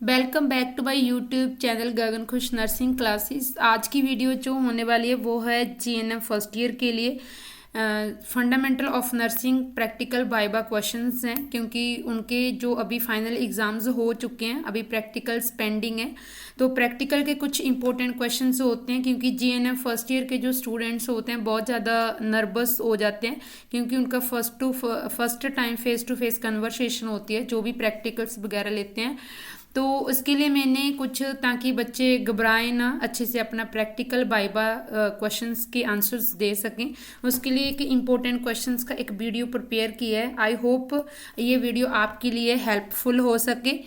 Welcome back to my YouTube channel Gagan Khush nursing classes. आज की video जो होने वाली है वो है जीएनएम फर्स्ट ईयर के लिए fundamental of nursing practical viva questions हैं, क्योंकि उनके जो अभी फाइनल एग्जाम्स हो चुके हैं, अभी प्रैक्टिकल्स पेंडिंग है। तो प्रैक्टिकल के कुछ इंपॉर्टेंट क्वेश्चंस होते हैं, क्योंकि जीएनएम फर्स्ट ईयर के जो स्टूडेंट्स होते हैं बहुत ज़्यादा नर्वस हो जाते हैं, क्योंकि उनका first time face to face conversation होती है जो भी प्रैक्टिकल्स वगैरह लेते हैं। तो इसके लिए मैंने कुछ, ताकि बच्चे घबराएं ना, अच्छे से अपना प्रैक्टिकल वाइवा क्वेश्चंस के आंसर्स दे सकें, उसके लिए एक इम्पोर्टेंट क्वेश्चंस का एक वीडियो प्रिपेयर किया है। आई होप ये वीडियो आपके लिए हेल्पफुल हो सके।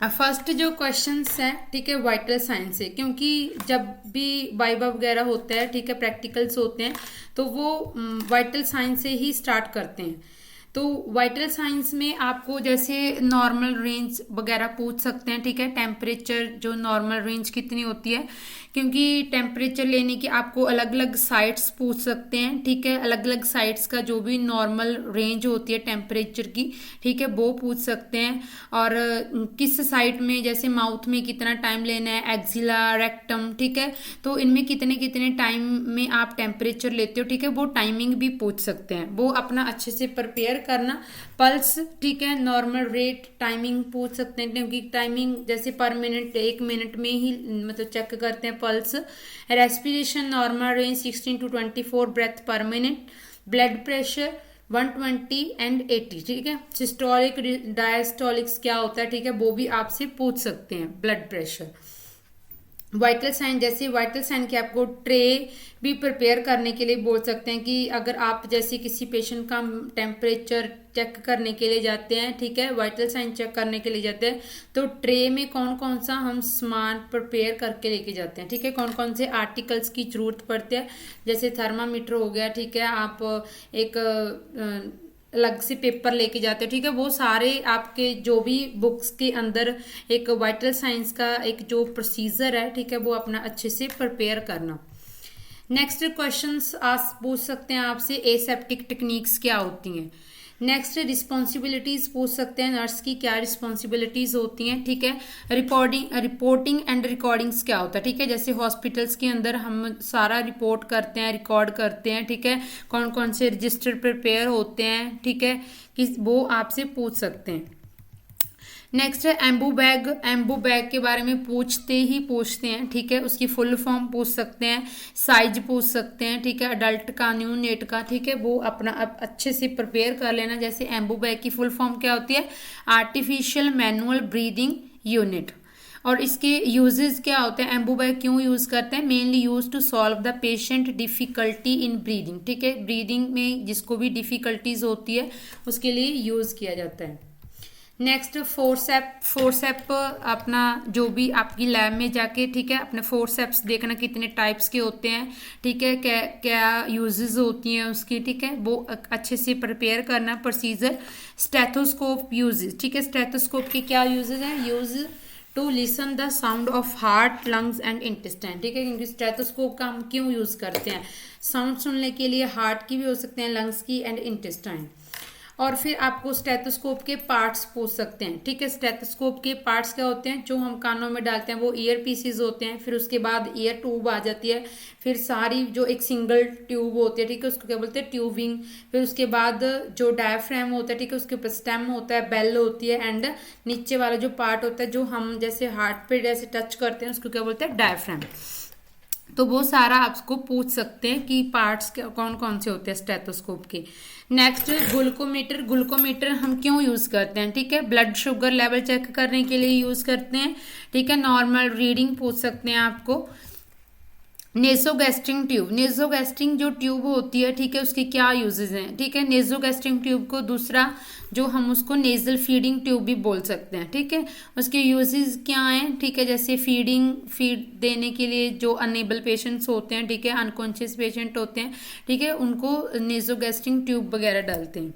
फर्स्ट जो क्वेश्चंस है, ठीक है, वाइटल साइन से, क्योंकि जब भी वाइवा वगैरह होता है, ठीक है, प्रैक्टिकल्स होते हैं, तो वो वाइटल साइन से ही स्टार्ट करते हैं। तो वाइटल साइंस में आपको जैसे नॉर्मल रेंज वगैरह पूछ सकते हैं, ठीक है, टेम्परेचर जो नॉर्मल रेंज कितनी होती है, क्योंकि टेम्परेचर लेने की आपको अलग अलग साइट्स पूछ सकते हैं, ठीक है, अलग अलग साइट्स का जो भी नॉर्मल रेंज होती है टेम्परेचर की, ठीक है, वो पूछ सकते हैं। और किस साइट में, जैसे माउथ में कितना टाइम लेना है, एक्सिला, रेक्टम, ठीक है, तो इनमें कितने कितने टाइम में आप टेम्परेचर लेते हो, ठीक है, वो टाइमिंग भी पूछ सकते हैं। वो अपना अच्छे से प्रिपेयर करना। पल्स, ठीक है, नॉर्मल रेट, टाइमिंग पूछ सकते हैं, क्योंकि टाइमिंग जैसे पर मिनट, 1 मिनट में ही मतलब चेक करते हैं pulse. Respiration normal range 16 to 24 breath per minute. Blood pressure 120 and 80, ठीक है। सिस्टोलिक, डायस्टोलिक्स क्या होता है, ठीक है, वो भी आपसे पूछ सकते हैं। ब्लड प्रेशर, वाइटल साइन, जैसे वाइटल साइन की आपको ट्रे भी प्रिपेयर करने के लिए बोल सकते हैं, कि अगर आप जैसे किसी पेशेंट का टेम्परेचर चेक करने के लिए जाते हैं, ठीक है, वाइटल साइन चेक करने के लिए जाते हैं, तो ट्रे में कौन कौन सा हम सामान प्रिपेयर करके लेके जाते हैं, ठीक है, कौन कौन से आर्टिकल्स की जरूरत पड़ती है। जैसे थर्मामीटर हो गया, ठीक है, आप एक अलग से पेपर लेके जाते हैं, ठीक है, वो सारे आपके जो भी बुक्स के अंदर एक वाइटल साइंस का एक जो प्रोसीजर है, ठीक है, वो अपना अच्छे से प्रिपेयर करना। नेक्स्ट क्वेश्चंस आप पूछ सकते हैं आपसे, एसेप्टिक टेक्निक्स क्या होती हैं। नेक्स्ट रिस्पॉन्सिबिलिटीज पूछ सकते हैं, नर्स की क्या रिस्पॉन्सिबिलिटीज होती हैं, ठीक है। रिपोर्टिंग एंड रिकॉर्डिंग्स क्या होता है, ठीक है, जैसे हॉस्पिटल्स के अंदर हम सारा रिपोर्ट करते हैं, रिकॉर्ड करते हैं, ठीक है, कौन कौन से रजिस्टर प्रिपेयर होते हैं, ठीक है, कि वो आपसे पूछ सकते हैं। नेक्स्ट है एम्बू बैग। एम्बू बैग के बारे में पूछते हैं, ठीक है, उसकी फुल फॉर्म पूछ सकते हैं, साइज पूछ सकते हैं, ठीक है, अडल्ट का, न्यू नेट का, ठीक है, वो अपना अच्छे से प्रिपेयर कर लेना। जैसे एम्बू बैग की फुल फॉर्म क्या होती है, आर्टिफिशियल मैनुअल ब्रीदिंग यूनिट। और इसके यूजेस क्या होते हैं, एम्बू बैग क्यों यूज करते हैं, mainly use to solve the patient difficulty in breathing, ठीक है, ब्रीदिंग में जिसको भी डिफिकल्टीज होती है उसके लिए यूज किया जाता है। नेक्स्ट फोर्सेप अपना जो भी आपकी लैब में जाके, ठीक है, अपने फोर्सेप्स देखना कितने टाइप्स के होते हैं, ठीक है, क्या क्या यूजेस होती हैं उसकी, ठीक है, वो अच्छे से प्रिपेयर करना प्रोसीजर। स्टेथोस्कोप यूजेस, ठीक है, स्टेथोस्कोप के क्या यूजेस हैं, use to listen the sound of heart, lungs and intestine, ठीक है, क्योंकि स्टेथोस्कोप का हम क्यों यूज करते हैं, साउंड सुनने के लिए, हार्ट की भी हो सकते हैं, लंग्स की एंड इंटेस्टाइन। और फिर आपको स्टेथोस्कोप के पार्ट्स पूछ सकते हैं, ठीक है, स्टेथोस्कोप के पार्ट्स क्या होते हैं, जो हम कानों में डालते हैं वो ईयर पीसीज होते हैं, फिर उसके बाद ईयर ट्यूब आ जाती है, फिर सारी जो एक सिंगल ट्यूब होती है, ठीक है, उसको क्या बोलते हैं, ट्यूबिंग। फिर उसके बाद जो डायफ्राम होता है, ठीक है, उसके ऊपर स्टेम होता है, बेल होती है, एंड नीचे वाला जो पार्ट होता है जो हम जैसे हार्ट पे जैसे टच करते हैं उसको क्या बोलते हैं, डायफ्राम। तो वो सारा आपको पूछ सकते हैं कि पार्ट्स कौन कौन से होते हैं स्टेथोस्कोप के। Next glucometer. ग्लूकोमीटर हम क्यों यूज करते हैं, ठीक है, ब्लड शुगर लेवल चेक करने के लिए यूज करते हैं, ठीक है, नॉर्मल रीडिंग पूछ सकते हैं आपको। नेसोगैस्ट्रिक ट्यूब, नेसोगैस्ट्रिक जो ट्यूब होती है, ठीक है, उसके क्या यूजेस हैं, ठीक है, नेसोगैस्ट्रिक ट्यूब को दूसरा जो हम उसको नेजल फीडिंग ट्यूब भी बोल सकते हैं, ठीक है, उसके यूजेस क्या हैं, ठीक है, जैसे फीड देने के लिए जो अनेबल पेशेंट्स होते हैं, ठीक है, अनकॉन्शियस पेशेंट होते हैं, ठीक है, उनको नेसोगैस्ट्रिक ट्यूब वगैरह डालते हैं।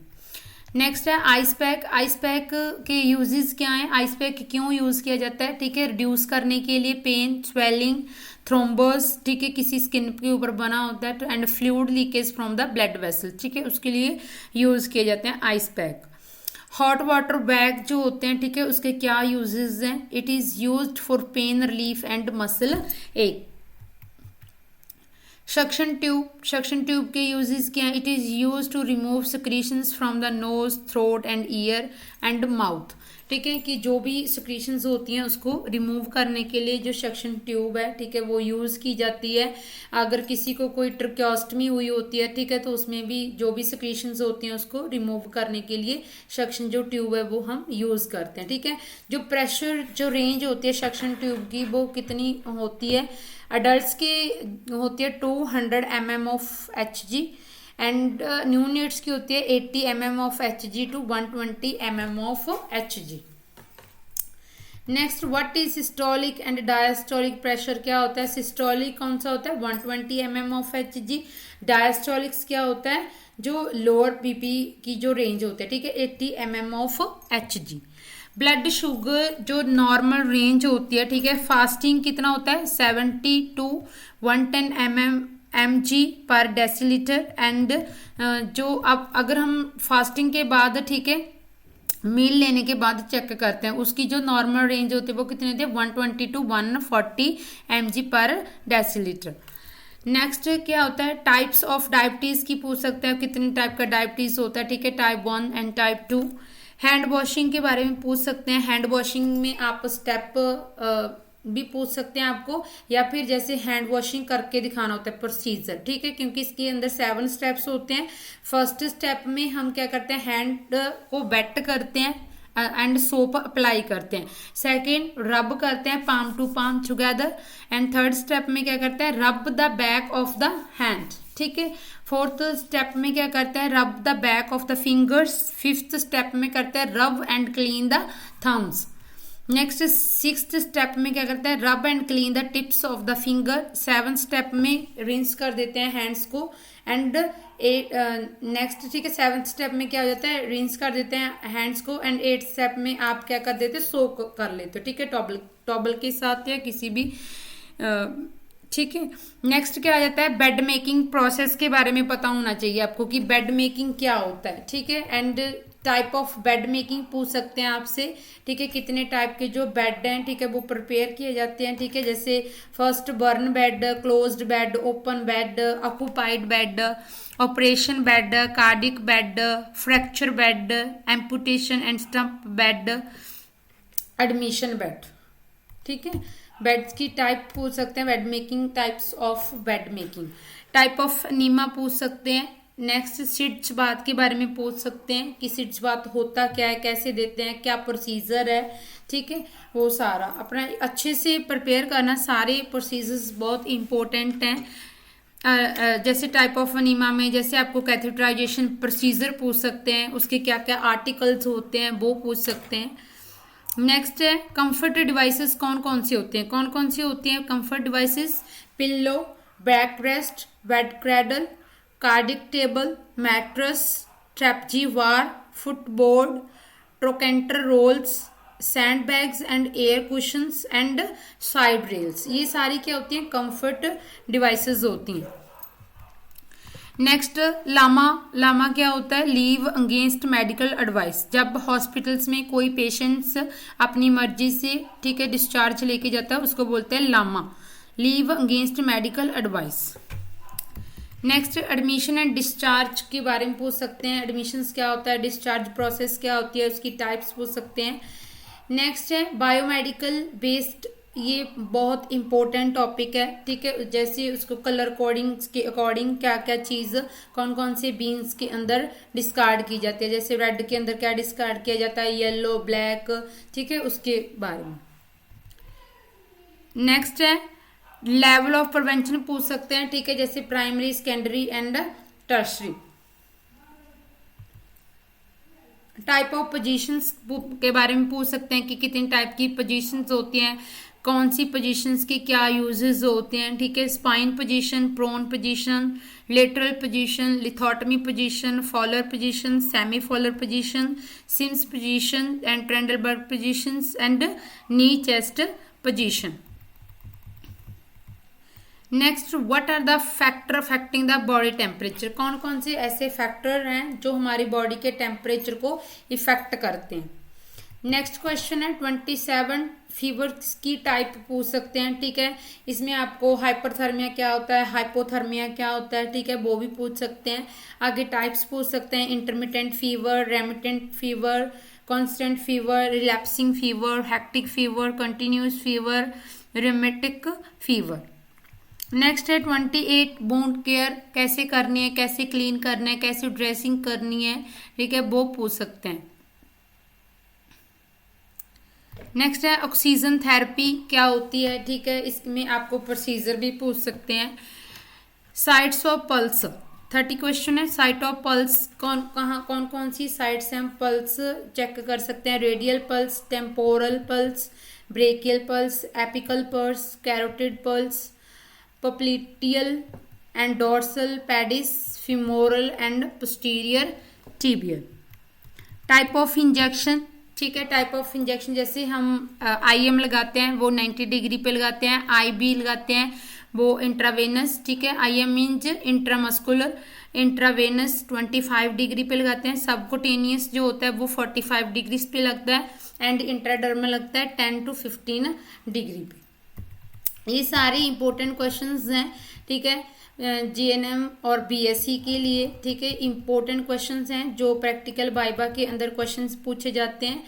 नेक्स्ट है आइस पैक। आइस पैक के यूजेस क्या हैं, आइस पैक क्यों यूज किया जाता है, ठीक है, रिड्यूस करने के लिए पेन, स्वेलिंग, थ्रोम्बस, ठीक है, किसी स्किन के ऊपर बना होता है, and fluid leakage from the blood vessel, ठीक है, उसके लिए यूज किए जाते हैं ice pack. Hot water bag जो होते हैं, ठीक है, उसके क्या यूजेस हैं? It is used for pain relief and muscle ache. Suction tube के यूजेस क्या हैं? It is use to remove secretions from the nose, throat and ear and mouth, ठीक है, कि जो भी सिक्रीशंस होती हैं उसको रिमूव करने के लिए जो सक्शन ट्यूब है, ठीक है, वो यूज की जाती है। अगर किसी को कोई ट्रैकियोस्टमी हुई होती है, ठीक है, तो उसमें भी जो भी सिक्रीशंस होती हैं उसको रिमूव करने के लिए सक्शन जो ट्यूब है वो हम यूज करते हैं, ठीक है। जो प्रेशर जो रेंज होती है सक्शन ट्यूब की वो कितनी होती है? अडल्ट की होती है 200 mm of HG and neonates की होती है 80 mm of HG to 120 mm of HG। Next, what is systolic and diastolic pressure? क्या होता है? सिस्टोलिक कौन सा होता है? 120 mm ऑफ HG। डायस्टोलिक्स क्या होता है? जो लोअर बीपी की जो रेंज होती है, ठीक है, 80 mm of HG। Blood sugar जो नॉर्मल रेंज होती है, ठीक है, फास्टिंग कितना होता है? 70 टू 110 mg पर डेसीलीटर एंड जो अब अगर हम फास्टिंग के बाद, ठीक है, मील लेने के बाद चेक करते हैं उसकी जो नॉर्मल रेंज होती है वो कितनी होती है? 120 टू 140 mg पर डेसीलीटर। नेक्स्ट क्या होता है? टाइप्स ऑफ डायबिटीज की पूछ सकते हैं, कितने टाइप का डायबिटीज होता है, ठीक है, type 1 and type 2। Hand washing के बारे में पूछ सकते हैं, हैंड वॉशिंग में आप स्टेप भी पूछ सकते हैं आपको, या फिर जैसे हैंड वॉशिंग करके दिखाना होता है प्रोसीजर, ठीक है, क्योंकि इसके अंदर 7 स्टेप्स होते हैं। फर्स्ट स्टेप में हम क्या करते हैं? हैंड को वेट करते हैं एंड सोप अप्लाई करते हैं। सेकेंड, रब करते हैं palm to palm together and third step में क्या करते हैं? Rub the back of the hand, ठीक है। फोर्थ स्टेप में क्या करते हैं? Rub the back of the fingers. Fifth step में करते हैं rub and clean the thumbs. Next, sixth step में क्या करते हैं? Rub and clean the tips of the finger. Seven step में रिंस कर देते हैं हैंड्स को एंड नेक्स्ट, ठीक है, सेवन्थ स्टेप में क्या हो जाता है? रिंस कर देते हैं हैंड्स को एंड 8th स्टेप में आप क्या कर देते हैं? सोक कर लेते हो, ठीक है, टॉबल के साथ या किसी भी ठीक है। नेक्स्ट क्या आ जाता है? बेड मेकिंग प्रोसेस के बारे में पता होना चाहिए आपको कि बेड मेकिंग क्या होता है, ठीक है, and type of bed making पूछ सकते हैं आपसे, ठीक है, कितने टाइप के जो बेड हैं, ठीक है, वो प्रिपेयर किए जाते हैं, ठीक है, जैसे first burn bed, closed bed, open bed, occupied bed, operation bed, cardiac bed, fracture bed, amputation and stump bed, admission bed, ठीक है। बेड्स की टाइप पूछ सकते हैं, bed making, types of bed making, type of enema पूछ सकते हैं। Next, seats बात के बारे में पूछ सकते हैं कि सिट्स बात होता क्या है, कैसे देते हैं, क्या प्रोसीजर है, ठीक है, वो सारा अपना अच्छे से प्रिपेयर करना। सारे प्रोसीजर्स बहुत इंपॉर्टेंट हैं। जैसे टाइप ऑफ अनीमा में जैसे आपको कैथेटराइजेशन प्रोसीजर पूछ सकते हैं, उसके क्या क्या आर्टिकल्स होते हैं वो पूछ सकते हैं। नेक्स्ट है कंफर्ट डिवाइसेस कौन कौन से होते हैं? कौन कौन सी होती हैं comfort devices? Pillow, back rest, bed cradle, cardiac table, mattress, trapeze bar, footboard, trochanter rolls, sand bags and air cushions and side rails. ये सारी क्या होती हैं? कंफर्ट डिवाइसेस होती हैं। नेक्स्ट, लामा क्या होता है? Leave against medical advice. जब हॉस्पिटल्स में कोई पेशेंट्स अपनी मर्जी से, ठीक है, डिस्चार्ज लेके जाता है उसको बोलते हैं LAMA, leave against medical advice. Next, admission and discharge के बारे में पूछ सकते हैं, एडमिशन्स क्या होता है, डिस्चार्ज प्रोसेस क्या होती है, उसकी टाइप्स पूछ सकते हैं। नेक्स्ट है बायोमेडिकल बेस्ड, ये बहुत इंपॉर्टेंट टॉपिक है, ठीक है, जैसे उसको कलर कोडिंग के अकॉर्डिंग क्या क्या चीज़ कौन कौन से बीन्स के अंदर डिस्कार्ड की जाती है, जैसे रेड के अंदर क्या डिस्कार्ड किया जाता है, येलो, ब्लैक, ठीक है, उसके बारे में। नेक्स्ट है लेवल ऑफ प्रिवेंशन पूछ सकते हैं, ठीक है, जैसे primary, secondary and tertiary. Type of positions के बारे में पूछ सकते हैं कि कितनी टाइप की पोजीशंस होती हैं, कौन सी पोजीशंस के क्या यूजेस होते हैं, ठीक है, supine position, prone position, lateral position, lithotomy position, Fowler position, semi Fowler position, Sims position and Trendelenburg positions and knee chest position. Next, what are the factor affecting the body temperature, कौन कौन से ऐसे factor हैं जो हमारी body के temperature को effect करते हैं। नेक्स्ट क्वेश्चन है 27, फीवर की टाइप पूछ सकते हैं, ठीक है। इसमें आपको हाइपरथर्मिया क्या होता है, हाइपोथर्मिया क्या होता है, ठीक है, वो भी पूछ सकते हैं। आगे टाइप्स पूछ सकते हैं, intermittent fever, remittent fever, constant fever, relapsing fever, hectic fever, continuous fever, rheumatic fever. Next है 28, वुंड केयर कैसे करनी है, कैसे क्लीन करना है, कैसे ड्रेसिंग करनी है, ठीक है, वो पूछ सकते हैं। नेक्स्ट है ऑक्सीजन थेरेपी क्या होती है, ठीक है, इसमें आपको प्रोसीजर भी पूछ सकते हैं। साइट्स ऑफ पल्स, 30 क्वेश्चन है। साइट ऑफ पल्स कौन कौन सी साइट्स हैं, हम पल्स चेक कर सकते हैं। Radial pulse, temporal pulse, brachial pulse, apical pulse, carotid pulse, popliteal and dorsal, pedis, femoral and posterior tibial. Type of injection, ठीक है, टाइप ऑफ इंजेक्शन जैसे हम IM लगाते हैं वो 90 डिग्री पे लगाते हैं, IB लगाते हैं वो इंट्रावेनस, ठीक है। IM means intramuscular, intravenous 25 degree पे लगाते हैं। सबकुटेनियस जो होता है वो 45 डिग्री पे लगता है एंड इंट्राडर्मल लगता है 10 to 15 डिग्री पे। ये सारे इंपॉर्टेंट क्वेश्चंस हैं, ठीक है, GNM और BSc के लिए, ठीक है, इंपॉर्टेंट क्वेश्चंस हैं जो प्रैक्टिकल वाइवा के अंदर क्वेश्चंस पूछे जाते हैं।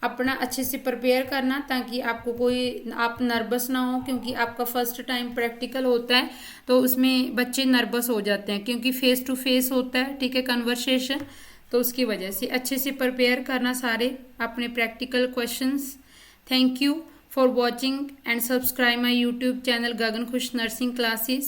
अपना अच्छे से प्रिपेयर करना ताकि आपको आप नर्वस ना हो, क्योंकि आपका फर्स्ट टाइम प्रैक्टिकल होता है तो उसमें बच्चे नर्वस हो जाते हैं क्योंकि फेस टू फेस होता है, ठीक है, कन्वर्सेशन, तो उसकी वजह से अच्छे से प्रिपेयर करना सारे अपने practical questions. Thank you for watching and subscribe my YouTube channel Gagan Khush Nursing Classes.